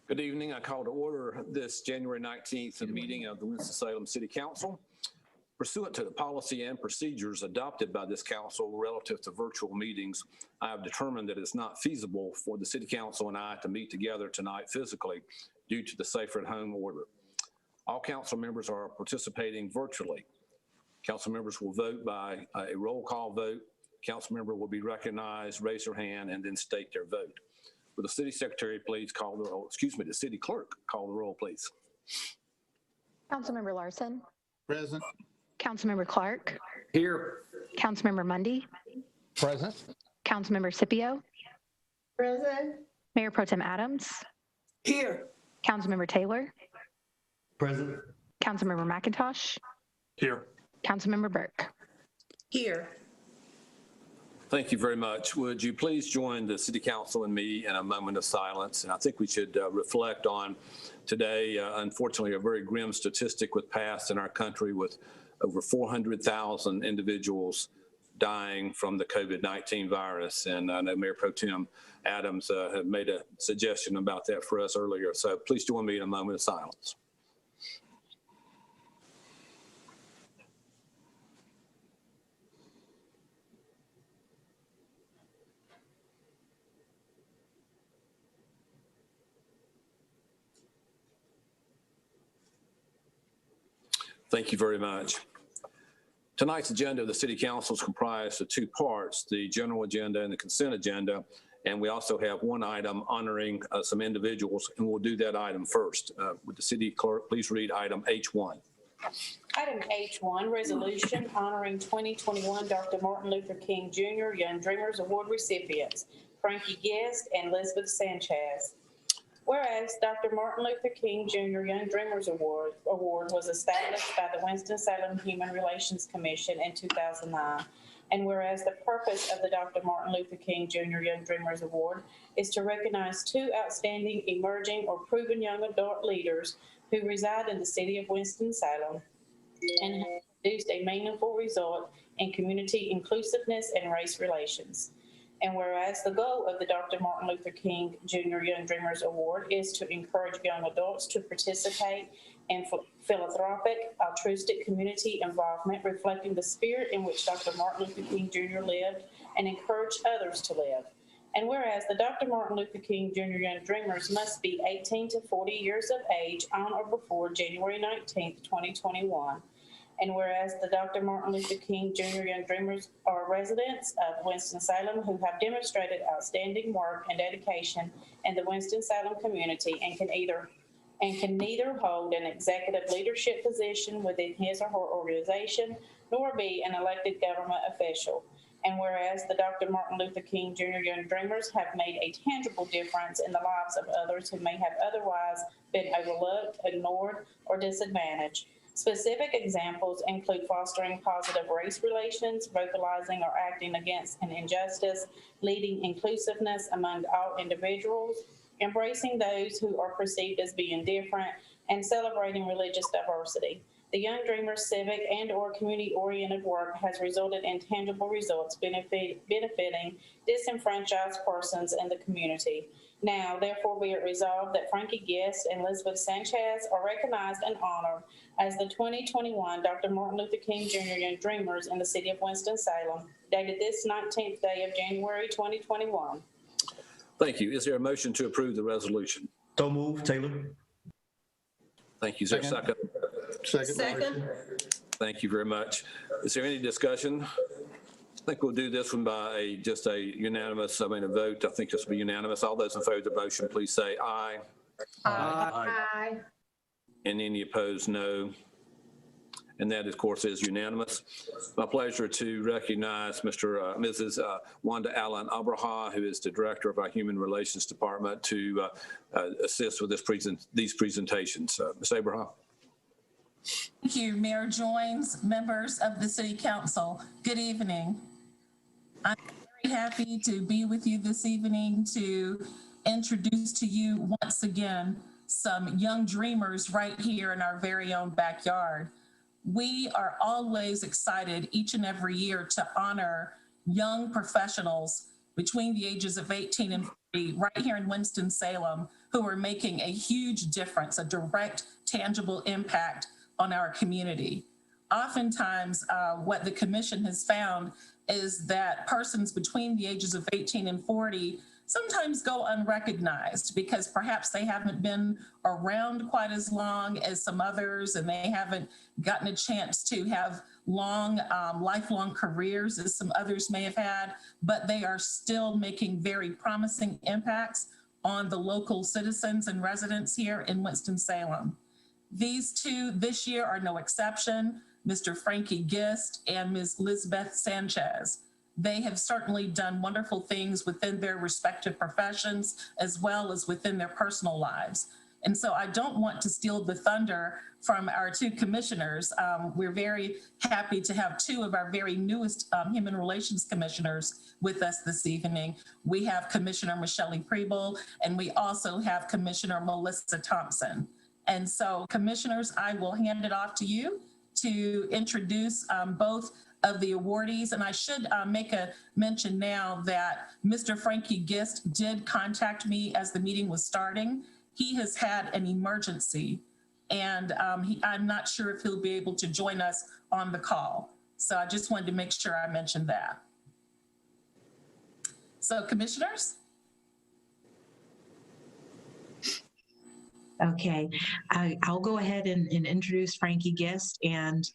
Good evening. I call to order this January 19th meeting of the Winston-Salem City Council. Pursuant to the policy and procedures adopted by this council relative to virtual meetings, I have determined that it's not feasible for the City Council and I to meet together tonight physically due to the Safer at Home order. All council members are participating virtually. Council members will vote by a roll call vote. Council member will be recognized, raise their hand, and then state their vote. Will the city secretary please call the roll? Excuse me, the city clerk call the roll, please. Councilmember Larson. Present. Councilmember Clark. Here. Councilmember Mundy. Present. Councilmember Scipio. Present. Mayor Pro Tem Adams. Here. Councilmember Taylor. Present. Councilmember McIntosh. Here. Councilmember Burke. Here. Thank you very much. Would you please join the City Council and me in a moment of silence? And I think we should reflect on today, unfortunately, a very grim statistic was passed in our country with over 400,000 individuals dying from the COVID-19 virus. And I know Mayor Pro Tem Adams had made a suggestion about that for us earlier. So please join me in a moment of silence. Thank you very much. Tonight's agenda of the City Council is comprised of two parts, the general agenda and the consent agenda. And we also have one item honoring some individuals, and we'll do that item first. Would the city clerk please read item H1? Item H1, resolution honoring 2021 Dr. Martin Luther King Jr. Young Dreamers Award recipients, Frankie Guest and Elizabeth Sanchez. Whereas Dr. Martin Luther King Jr. Young Dreamers Award was established by the Winston-Salem Human Relations Commission in 2009, and whereas the purpose of the Dr. Martin Luther King Jr. Young Dreamers Award is to recognize two outstanding emerging or proven young adult leaders who reside in the city of Winston-Salem and have produced a meaningful result in community inclusiveness and race relations. And whereas the goal of the Dr. Martin Luther King Jr. Young Dreamers Award is to encourage young adults to participate in philanthropic, altruistic community involvement, reflecting the spirit in which Dr. Martin Luther King Jr. lived and encouraged others to live. And whereas the Dr. Martin Luther King Jr. Young Dreamers must be 18 to 40 years of age on or before January 19th, 2021. And whereas the Dr. Martin Luther King Jr. Young Dreamers are residents of Winston-Salem who have demonstrated outstanding work and dedication in the Winston-Salem community and can neither hold an executive leadership position within his or her organization, nor be an elected government official. And whereas the Dr. Martin Luther King Jr. Young Dreamers have made a tangible difference in the lives of others who may have otherwise been overlooked, ignored, or disadvantaged. Specific examples include fostering positive race relations, vocalizing or acting against an injustice, leading inclusiveness among all individuals, embracing those who are perceived as being different, and celebrating religious diversity. The Young Dreamers' civic and/or community-oriented work has resulted in tangible results benefiting disenfranchised persons in the community. Now, therefore, be it resolved that Frankie Guest and Elizabeth Sanchez are recognized and honored as the 2021 Dr. Martin Luther King Jr. Young Dreamers in the city of Winston-Salem, dated this 19th day of January 2021. Thank you. Is there a motion to approve the resolution? So move, Taylor. Thank you. Is there a second? Second. Thank you very much. Is there any discussion? I think we'll do this one by just a unanimous, a vote. I think this will be unanimous. All those in favor of the motion, please say aye. Aye. And any opposed, no. And that, of course, is unanimous. My pleasure to recognize Mrs. Wanda Allen Abraha, who is the director of our Human Relations Department, to assist with these presentations. Ms. Abraha. Thank you, Mayor Joines, members of the City Council. Good evening. I'm very happy to be with you this evening to introduce to you once again some young dreamers right here in our very own backyard. We are always excited each and every year to honor young professionals between the ages of 18 and 40 right here in Winston-Salem who are making a huge difference, a direct, tangible impact on our community. Oftentimes, what the commission has found is that persons between the ages of 18 and 40 sometimes go unrecognized because perhaps they haven't been around quite as long as some others, and they haven't gotten a chance to have long, lifelong careers as some others may have had, but they are still making very promising impacts on the local citizens and residents here in Winston-Salem. These two this year are no exception, Mr. Frankie Gist and Ms. Lisbeth Sanchez. They have certainly done wonderful things within their respective professions as well as within their personal lives. And so I don't want to steal the thunder from our two commissioners. We're very happy to have two of our very newest Human Relations Commissioners with us this evening. We have Commissioner Michelle Preble, and we also have Commissioner Melissa Thompson. And so, commissioners, I will hand it off to you to introduce both of the awardees. And I should make a mention now that Mr. Frankie Gist did contact me as the meeting was starting. He has had an emergency, and I'm not sure if he'll be able to join us on the call. So I just wanted to make sure I mentioned that. So, commissioners? Okay, I'll go ahead and introduce Frankie Gist. And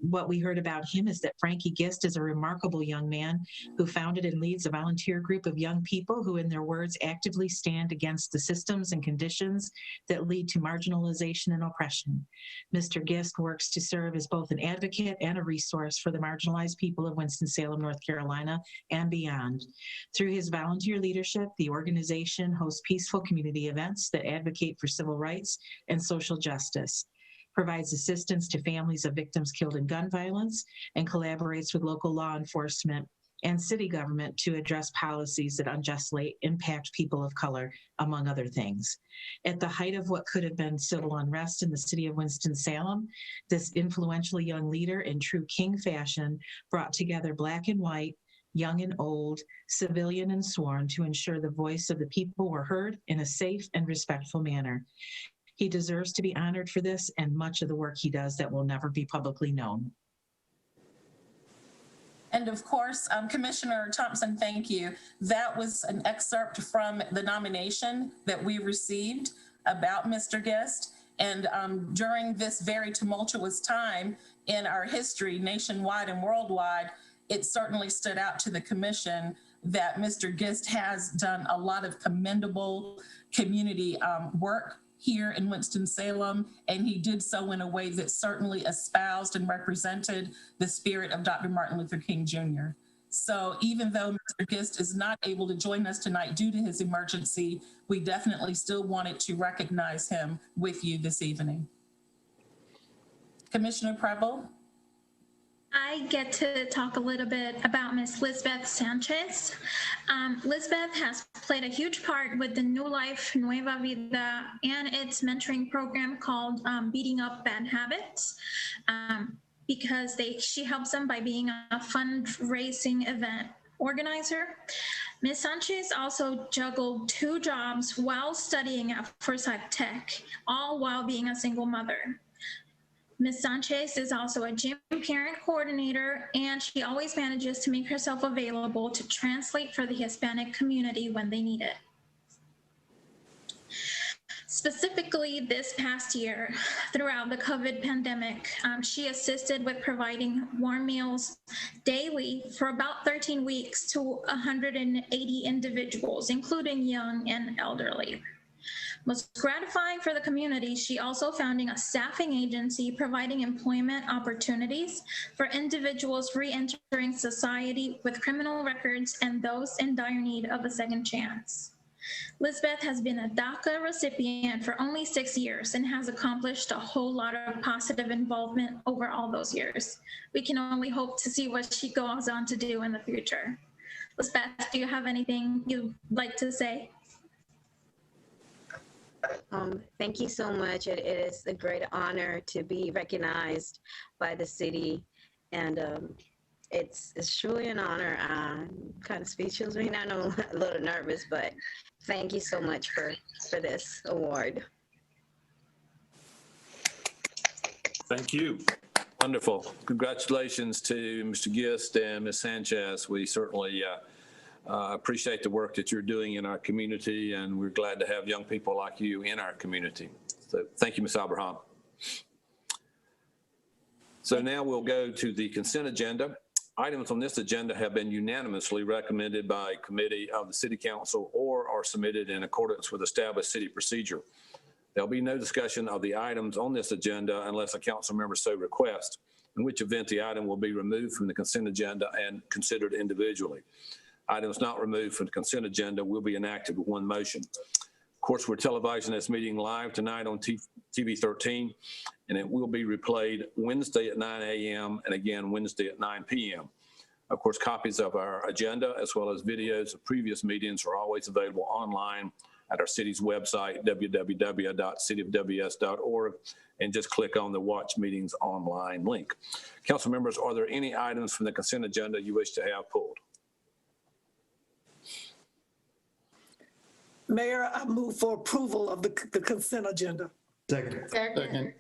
what we heard about him is that Frankie Gist is a remarkable young man who founded and leads a volunteer group of young people who, in their words, actively stand against the systems and conditions that lead to marginalization and oppression. Mr. Gist works to serve as both an advocate and a resource for the marginalized people of Winston-Salem, North Carolina, and beyond. Through his volunteer leadership, the organization hosts peaceful community events that advocate for civil rights and social justice, provides assistance to families of victims killed in gun violence, and collaborates with local law enforcement and city government to address policies that unjustly impact people of color, among other things. At the height of what could have been civil unrest in the city of Winston-Salem, this influential young leader in true king fashion brought together Black and white, young and old, civilian and sworn, to ensure the voice of the people were heard in a safe and respectful manner. He deserves to be honored for this and much of the work he does that will never be publicly known. And of course, Commissioner Thompson, thank you. That was an excerpt from the nomination that we received about Mr. Gist. And during this very tumultuous time in our history, nationwide and worldwide, it certainly stood out to the commission that Mr. Gist has done a lot of commendable community work here in Winston-Salem, and he did so in a way that certainly espoused and represented the spirit of Dr. Martin Luther King Jr. So even though Mr. Gist is not able to join us tonight due to his emergency, we definitely still wanted to recognize him with you this evening. Commissioner Preble? I get to talk a little bit about Ms. Lisbeth Sanchez. Lisbeth has played a huge part with the New Life Nueva Vida and its mentoring program called Beating Up Bad Habits, because she helps them by being a fundraising event organizer. Ms. Sanchez also juggled 2 jobs while studying at Forsyth Tech, all while being a single mother. Ms. Sanchez is also a gym parent coordinator, and she always manages to make herself available to translate for the Hispanic community when they need it. Specifically this past year, throughout the COVID pandemic, she assisted with providing warm meals daily for about 13 weeks to 180 individuals, including young and elderly. Most gratifying for the community, she also founding a staffing agency providing employment opportunities for individuals re-entering society with criminal records and those in dire need of a second chance. Lisbeth has been a DACA recipient for only 6 years and has accomplished a whole lot of positive involvement over all those years. We can only hope to see what she goes on to do in the future. Lisbeth, do you have anything you'd like to say? Thank you so much. It is a great honor to be recognized by the city, and it's truly an honor. I'm kind of speechless right now. I'm a little nervous, but thank you so much for this award. Thank you. Wonderful. Congratulations to Mr. Gist and Ms. Sanchez. We certainly appreciate the work that you're doing in our community, and we're glad to have young people like you in our community. So thank you, Ms. Abraham. So now we'll go to the consent agenda. Items on this agenda have been unanimously recommended by committee of the City Council or are submitted in accordance with established city procedure. There'll be no discussion of the items on this agenda unless a council member so requests, in which event the item will be removed from the consent agenda and considered individually. Items not removed from the consent agenda will be enacted with one motion. Of course, we're televising this meeting live tonight on TV 13, and it will be replayed Wednesday at 9 a.m. and again Wednesday at 9 p.m. Of course, copies of our agenda as well as videos of previous meetings are always available online at our city's website, www.cityofws.org, and just click on the Watch Meetings Online link. Council members, are there any items from the consent agenda you wish to have pulled? Mayor, I move for approval of the consent agenda. Second.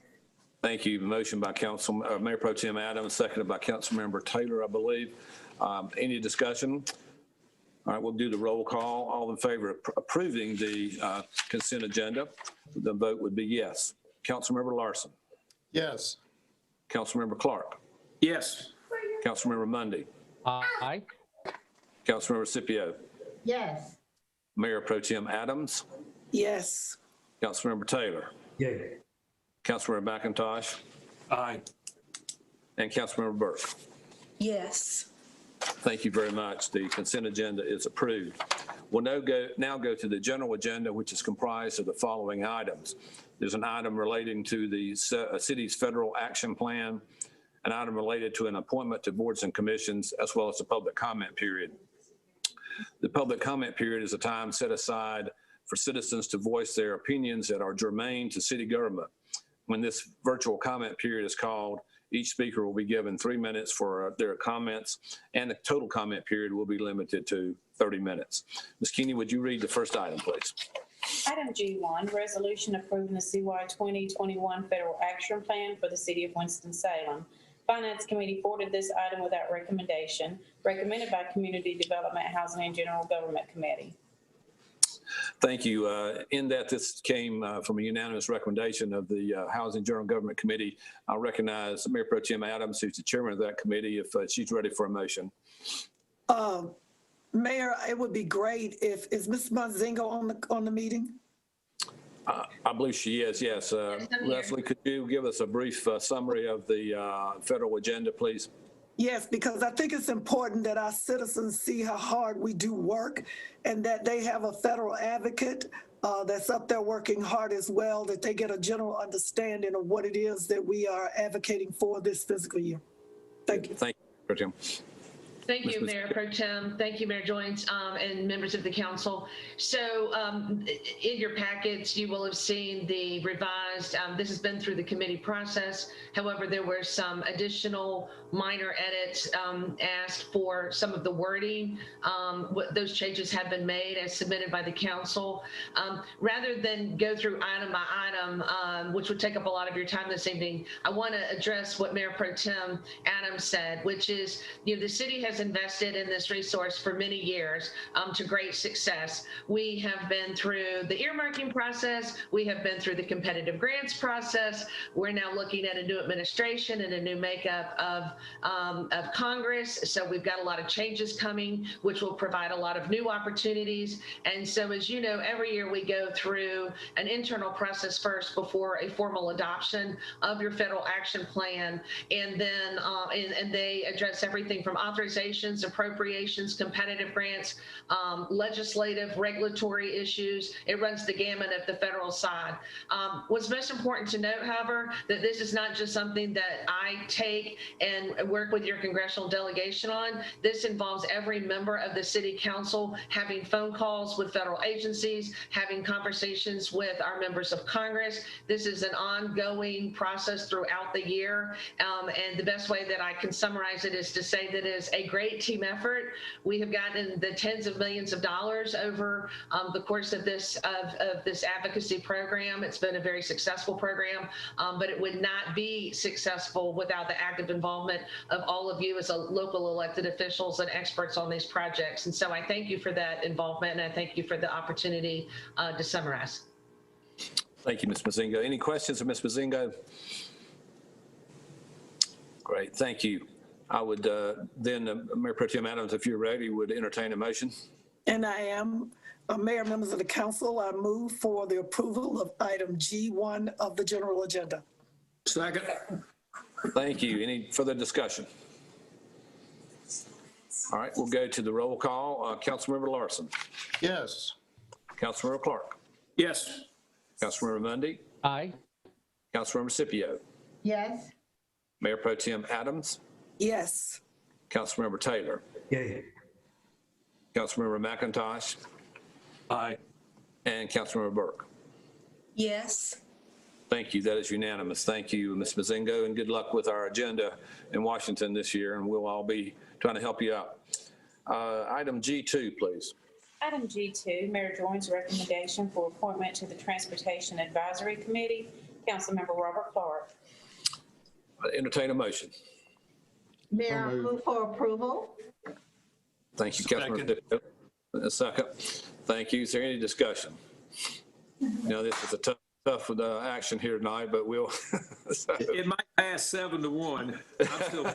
Thank you. Motion by Mayor Pro Tem Adams, seconded by Councilmember Taylor, I believe. Any discussion? All right, we'll do the roll call. All in favor of approving the consent agenda, the vote would be yes. Councilmember Larson. Yes. Councilmember Clark. Yes. Councilmember Mundy. Aye. Councilmember Scipio. Yes. Mayor Pro Tem Adams. Yes. Councilmember Taylor. Yay. Councilmember McIntosh. Aye. And Councilmember Burke. Yes. Thank you very much. The consent agenda is approved. We'll now go to the general agenda, which is comprised of the following items. There's an item relating to the city's federal action plan, an item related to an appointment to boards and commissions, as well as a public comment period. The public comment period is a time set aside for citizens to voice their opinions that are germane to city government. When this virtual comment period is called, each speaker will be given 3 minutes for their comments, and the total comment period will be limited to 30 minutes. Ms. Keeney, would you read the first item, please? Item G1, resolution approving the CY 2021 Federal Action Plan for the City of Winston-Salem. Finance Committee forwarded this item without recommendation, recommended by Community Development, Housing, and General Government Committee. Thank you. In that this came from a unanimous recommendation of the Housing General Government Committee, I'll recognize Mayor Pro Tem Adams, who's the chairman of that committee, if she's ready for a motion. Mayor, it would be great if, is Ms. Monzingo on the meeting? I believe she is, yes. Leslie, could you give us a brief summary of the federal agenda, please? Yes, because I think it's important that our citizens see how hard we do work and that they have a federal advocate that's up there working hard as well, that they get a general understanding of what it is that we are advocating for this fiscal year. Thank you. Thank you, Pro Tem. Thank you, Mayor Pro Tem. Thank you, Mayor Joines, and members of the council. So in your packets, you will have seen the revised, this has been through the committee process. However, there were some additional minor edits asked for some of the wording. Those changes have been made as submitted by the council. Rather than go through item by item, which would take up a lot of your time this evening, I want to address what Mayor Pro Tem Adams said, which is, the city has invested in this resource for many years to great success. We have been through the earmarking process. We have been through the competitive grants process. We're now looking at a new administration and a new makeup of Congress. So we've got a lot of changes coming, which will provide a lot of new opportunities. And so, as you know, every year we go through an internal process first before a formal adoption of your federal action plan. And then and they address everything from authorization conversations, appropriations, competitive grants, legislative, regulatory issues. It runs the gamut of the federal side. What's most important to note, however, that this is not just something that I take and work with your congressional delegation on. This involves every member of the city council having phone calls with federal agencies, having conversations with our members of Congress. This is an ongoing process throughout the year. And the best way that I can summarize it is to say that it is a great team effort. We have gotten the tens of millions of dollars over the course of this advocacy program. It's been a very successful program, but it would not be successful without the active involvement of all of you as local elected officials and experts on these projects. And so I thank you for that involvement, and I thank you for the opportunity to summarize. Thank you, Ms. Mazingo. Any questions of Ms. Mazingo? Great, thank you. I would then, Mayor Pro Tem Adams, if you're ready, would entertain a motion. And I am. Mayor, members of the council, I move for the approval of item G1 of the general agenda. Second. Thank you. Any further discussion? All right, we'll go to the roll call. Councilmember Larson. Yes. Councilmember Clark. Yes. Councilmember Mundy. Aye. Councilmember Scipio. Yes. Mayor Pro Tem Adams. Yes. Councilmember Taylor. Yay. Councilmember McIntosh. Aye. And Councilmember Burke. Yes. Thank you. That is unanimous. Thank you, Ms. Mazingo, and good luck with our agenda in Washington this year, and we'll all be trying to help you out. Item G2, please. Item G2, Mayor Joines' recommendation for appointment to the Transportation Advisory Committee, Councilmember Robert Clark. Entertain a motion. Mayor, I move for approval. Thank you, Councilmember Scipio. A second. Thank you. Is there any discussion? Now, this is a tough action here tonight, but we'll. It might pass 7-1. I'm still.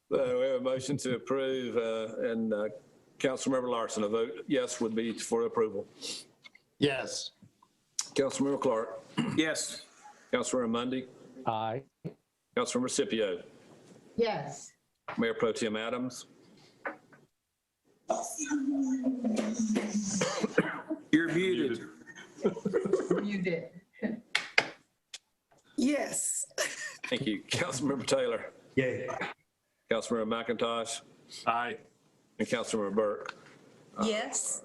We have a motion to approve, and Councilmember Larson, a vote yes would be for approval. Yes. Councilmember Clark. Yes. Councilmember Mundy. Aye. Councilmember Scipio. Yes. Mayor Pro Tem Adams. You're muted. Muted. Yes. Thank you. Councilmember Taylor. Yay. Councilmember McIntosh. Aye. And Councilmember Burke. Yes.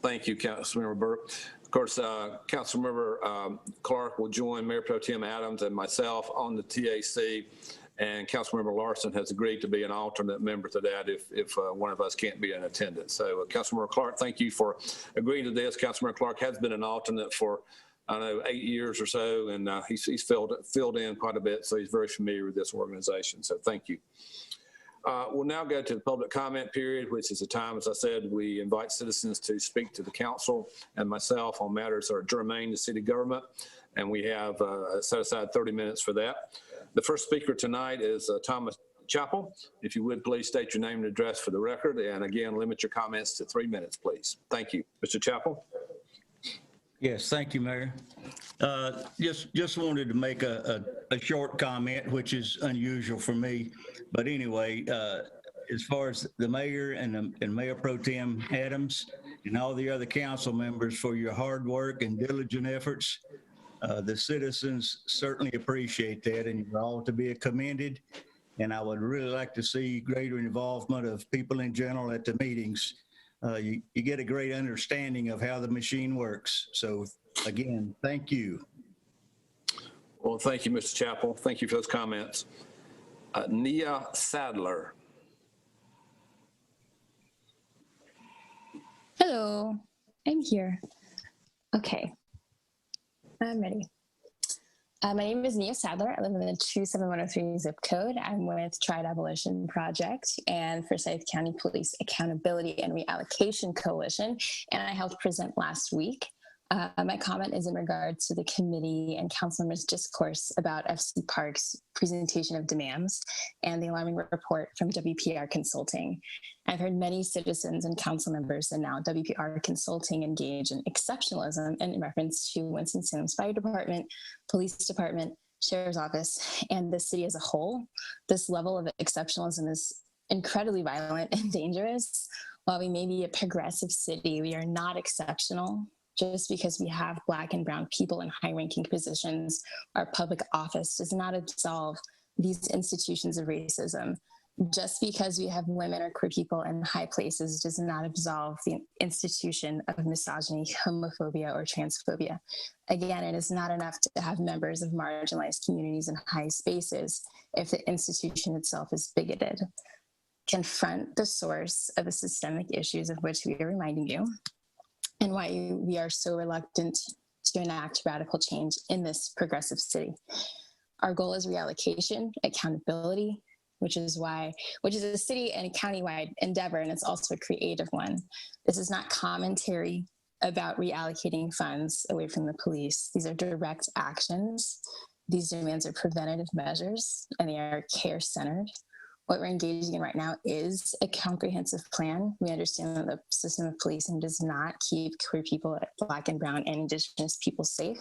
Thank you, Councilmember Burke. Of course, Councilmember Clark will join Mayor Pro Tem Adams and myself on the TAC, and Councilmember Larson has agreed to be an alternate member to that if one of us can't be in attendance. So Councilmember Clark, thank you for agreeing to this. Councilmember Clark has been an alternate for, I don't know, 8 years or so, and he's filled in quite a bit, so he's very familiar with this organization. So thank you. We'll now go to the public comment period, which is a time, as I said, we invite citizens to speak to the council and myself on matters that are germane to city government, and we have set aside 30 minutes for that. The first speaker tonight is Thomas Chappell. If you would, please state your name and address for the record, and again, limit your comments to 3 minutes, please. Thank you. Mr. Chappell. Yes, thank you, Mayor. Just wanted to make a short comment, which is unusual for me. But anyway, as far as the mayor and Mayor Pro Tem Adams and all the other council members for your hard work and diligent efforts, the citizens certainly appreciate that, and you're all to be commended. And I would really like to see greater involvement of people in general at the meetings. You get a great understanding of how the machine works. So again, thank you. Well, thank you, Mr. Chappell. Thank you for those comments. Nia Sadler. Hello, I'm here. Okay, I'm ready. My name is Nia Sadler. I live in the 27103 zip code. I'm with Triad Abolition Project and Forsyth County Police Accountability and Reallocation Coalition, and I helped present last week. My comment is in regards to the committee and council members' discourse about FC Park's presentation of demands and the alarming report from WPR Consulting. I've heard many citizens and council members and now WPR Consulting engage in exceptionalism in reference to Winston-Salem's Fire Department, Police Department, Sheriff's Office, and the city as a whole. This level of exceptionalism is incredibly violent and dangerous. While we may be a progressive city, we are not exceptional. Just because we have Black and brown people in high-ranking positions or public office does not absolve these institutions of racism. Just because we have women or queer people in high places does not absolve the institution of misogyny, homophobia, or transphobia. Again, it is not enough to have members of marginalized communities in high spaces if the institution itself is bigoted. Confront the source of the systemic issues of which we are reminding you, and why we are so reluctant to enact radical change in this progressive city. Our goal is reallocation, accountability, which is a city and county-wide endeavor, and it's also a creative one. This is not commentary about reallocating funds away from the police. These are direct actions. These demands are preventative measures, and they are care-centered. What we're engaging in right now is a comprehensive plan. We understand that the system of policing does not keep queer people, Black and brown, and Indigenous people safe.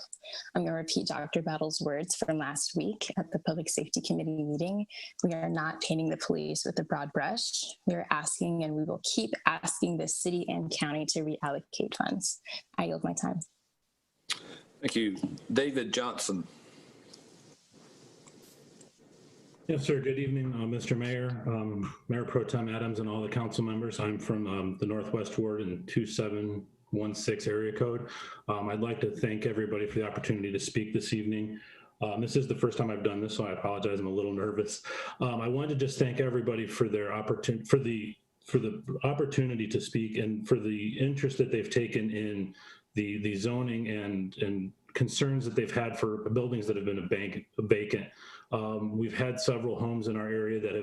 I'm going to repeat Dr. Battle's words from last week at the Public Safety Committee meeting. We are not painting the police with a broad brush. We are asking, and we will keep asking the city and county to reallocate funds. I yield my time. Thank you. David Johnson. Yes, sir. Good evening, Mr. Mayor, Mayor Pro Tem Adams, and all the council members. I'm from the Northwest Ward in 2716 area code. I'd like to thank everybody for the opportunity to speak this evening. This is the first time I've done this, so I apologize. I'm a little nervous. I wanted to just thank everybody for their opportunity, for the opportunity to speak, and for the interest that they've taken in the zoning and concerns that they've had for buildings that have been vacant. We've had several homes in our area that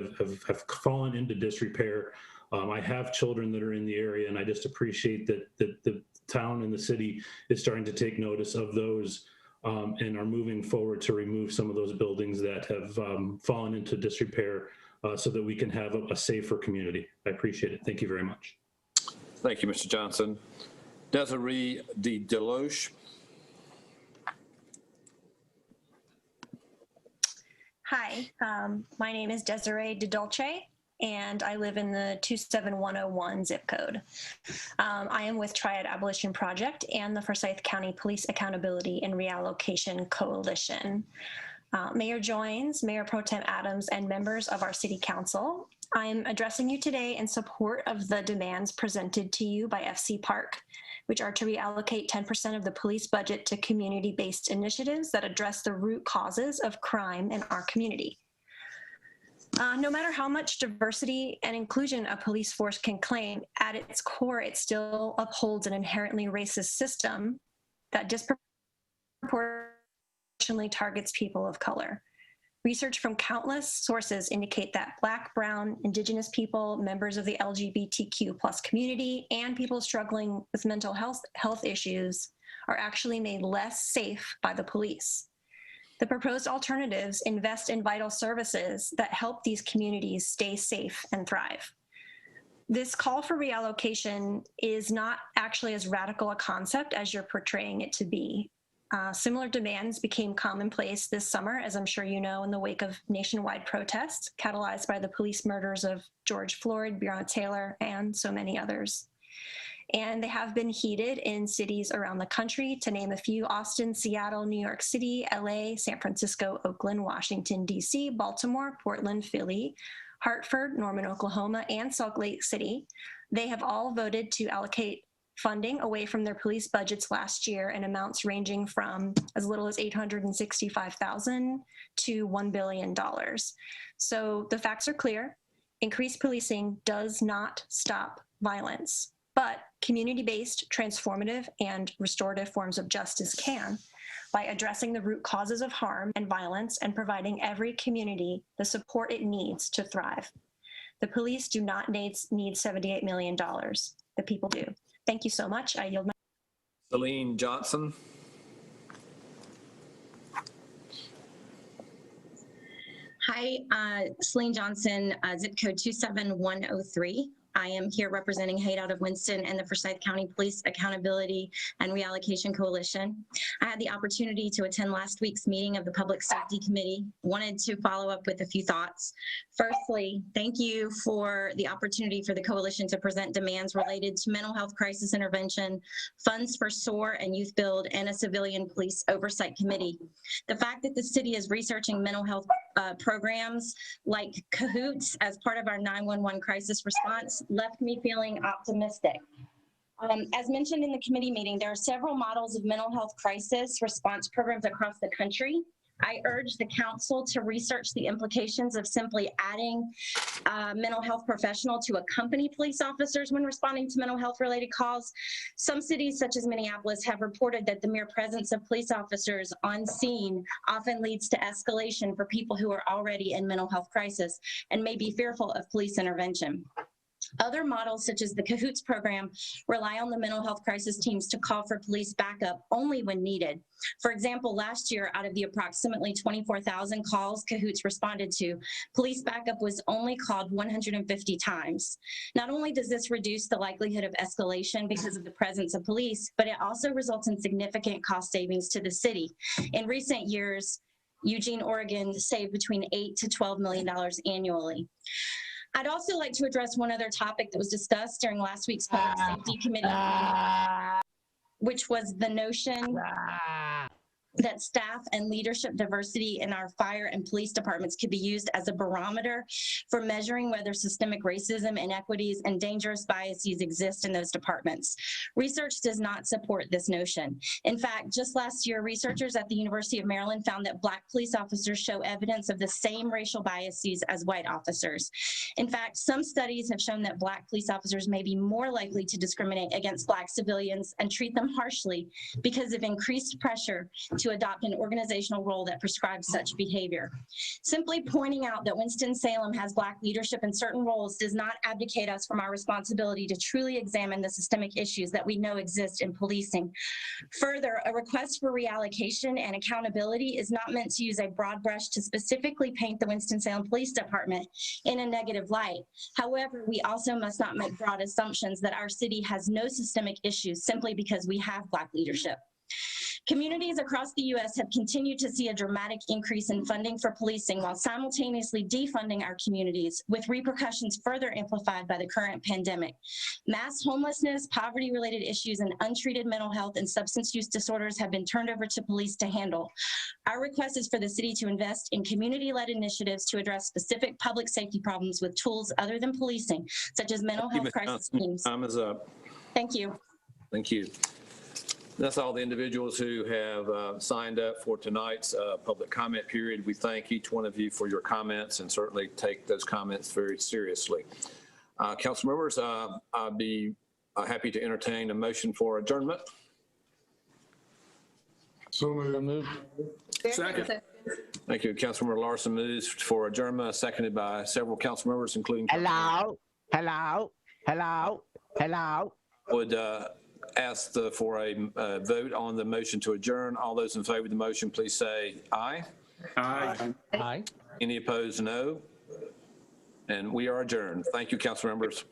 have fallen into disrepair. I have children that are in the area, and I just appreciate that the town and the city is starting to take notice of those and are moving forward to remove some of those buildings that have fallen into disrepair so that we can have a safer community. I appreciate it. Thank you very much. Thank you, Mr. Johnson. Desiree D. Deluge. Hi, my name is Desiree D. Dolce, and I live in the 27101 zip code. I am with Triad Abolition Project and the Forsyth County Police Accountability and Reallocation Coalition. Mayor Joines, Mayor Pro Tem Adams, and members of our City Council, I am addressing you today in support of the demands presented to you by FC Park, which are to reallocate 10% of the police budget to community-based initiatives that address the root causes of crime in our community. No matter how much diversity and inclusion a police force can claim, at its core, it still upholds an inherently racist system that disproportionately targets people of color. Research from countless sources indicate that Black, brown, Indigenous people, members of the LGBTQ+ community, and people struggling with mental health issues are actually made less safe by the police. The proposed alternatives invest in vital services that help these communities stay safe and thrive. This call for reallocation is not actually as radical a concept as you're portraying it to be. Similar demands became commonplace this summer, as I'm sure you know, in the wake of nationwide protests catalyzed by the police murders of George Floyd, Breonna Taylor, and so many others. And they have been heated in cities around the country, to name a few: Austin, Seattle, New York City, LA, San Francisco, Oakland, Washington, DC, Baltimore, Portland, Philly, Hartford, Norman, Oklahoma, and Salt Lake City. They have all voted to allocate funding away from their police budgets last year in amounts ranging from as little as $865,000 to $1 billion. So the facts are clear. Increased policing does not stop violence, but community-based, transformative, and restorative forms of justice can, by addressing the root causes of harm and violence and providing every community the support it needs to thrive. The police do not need $78 million. The people do. Thank you so much. I yield my. Celine Johnson. Hi, Celine Johnson, zip code 27103, I am here representing Haight out of Winston and the Forsyth County Police Accountability and Reallocation Coalition. I had the opportunity to attend last week's meeting of the Public Safety Committee. Wanted to follow up with a few thoughts. Firstly, thank you for the opportunity for the coalition to present demands related to mental health crisis intervention, funds for SOAR and Youth Build, and a civilian police oversight committee. The fact that the city is researching mental health programs like Cahoots as part of our 911 crisis response left me feeling optimistic. As mentioned in the committee meeting, there are several models of mental health crisis response programs across the country. I urge the council to research the implications of simply adding a mental health professional to accompany police officers when responding to mental health related calls. Some cities, such as Minneapolis, have reported that the mere presence of police officers on scene often leads to escalation for people who are already in mental health crisis and may be fearful of police intervention. Other models, such as the Cahoots program, rely on the mental health crisis teams to call for police backup only when needed. For example, last year, out of the approximately 24,000 calls Cahoots responded to, police backup was only called 150 times. Not only does this reduce the likelihood of escalation because of the presence of police, but it also results in significant cost savings to the city. In recent years, Eugene, Oregon saved between $8 to $12 million annually. I'd also like to address one other topic that was discussed during last week's Public Safety Committee meeting, which was the notion that staff and leadership diversity in our fire and police departments could be used as a barometer for measuring whether systemic racism, inequities, and dangerous biases exist in those departments. Research does not support this notion. In fact, just last year, researchers at the University of Maryland found that Black police officers show evidence of the same racial biases as white officers. In fact, some studies have shown that Black police officers may be more likely to discriminate against Black civilians and treat them harshly because of increased pressure to adopt an organizational role that prescribes such behavior. Simply pointing out that Winston-Salem has Black leadership in certain roles does not abdicate us from our responsibility to truly examine the systemic issues that we know exist in policing. Further, a request for reallocation and accountability is not meant to use a broad brush to specifically paint the Winston-Salem Police Department in a negative light. However, we also must not make broad assumptions that our city has no systemic issues simply because we have Black leadership. Communities across the U.S. have continued to see a dramatic increase in funding for policing while simultaneously defunding our communities, with repercussions further amplified by the current pandemic. Mass homelessness, poverty-related issues, and untreated mental health and substance use disorders have been turned over to police to handle. Our request is for the city to invest in community-led initiatives to address specific public safety problems with tools other than policing, such as mental health crisis teams. Time is up. Thank you. Thank you. That's all the individuals who have signed up for tonight's public comment period. We thank each one of you for your comments and certainly take those comments very seriously. Council members, I'd be happy to entertain a motion for adjournment. So moved. Second. Thank you. Councilmember Larson moves for adjournment, seconded by several council members, including. Hello. Would ask for a vote on the motion to adjourn. All those in favor of the motion, please say aye. Aye. Aye. Any opposed, no. And we are adjourned. Thank you, council members.